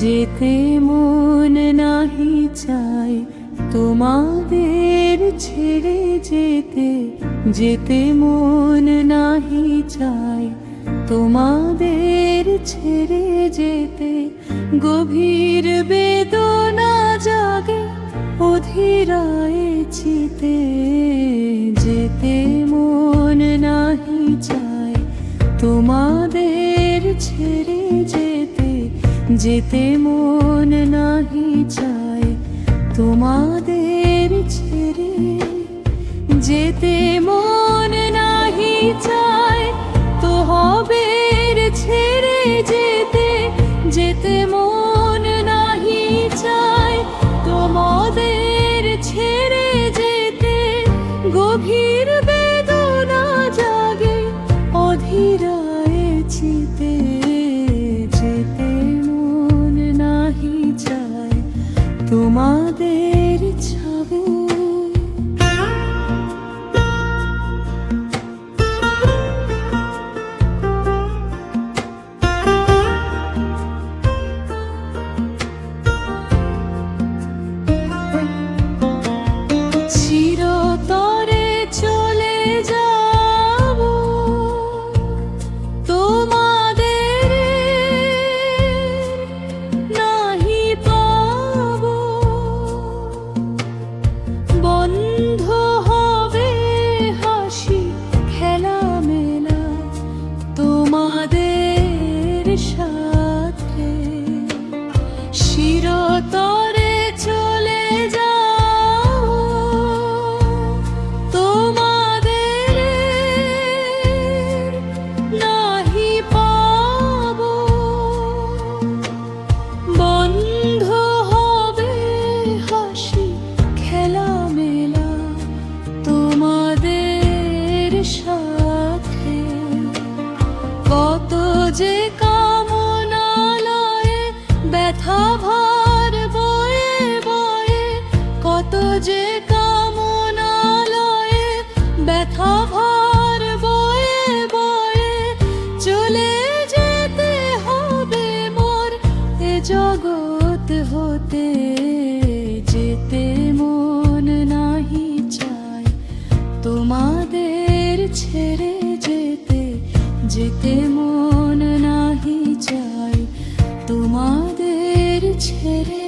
যেতে মন নাহি চায় তোমাদের ছেড়ে যেতে, যেতে মন নাহি চায় তোমাদের ছেড়ে যেতে। গভীর বেদনা জাগে অধীরায় চিতে, যেতে মন নাহি চায় তোমাদের ছেড়ে যেতে, যেতে মন নাহি চায় তোমাদের ছেড়ে যেতে। মন নাহি চায় তো হবে ছেড়ে যেতে, যেতে মন নাহি চায় তোমাদের ছেড়ে যেতে। গভীর বেদনা জাগে অধীরায় চিতে, যেতে মন নাহি চায় তোমাদের ছাবে। চিরতরে চলে যাব তোমাদের নাহি পাব, বন্ধ হবে হাসি খেলা মেলা তোমাদের সাথে। চিরতরে চলে যাও তোমাদের নাহি পাব, বন্ধ হবে হাসি খেলা মেলা তোমাদের সাথে। কত যে কামনালয়ে ব্যথা ভার বয়ে বয়ে, কত যে কামনালয়ে ব্যথা ভার বয়ে বয়ে। চলে যেতে হবে মোর এ জগৎ হতে, যেতে মন নাহি চায় তোমাদের ছেড়ে যেতে, যেতে মন নাহি চায় তোমাদের ছেড়ে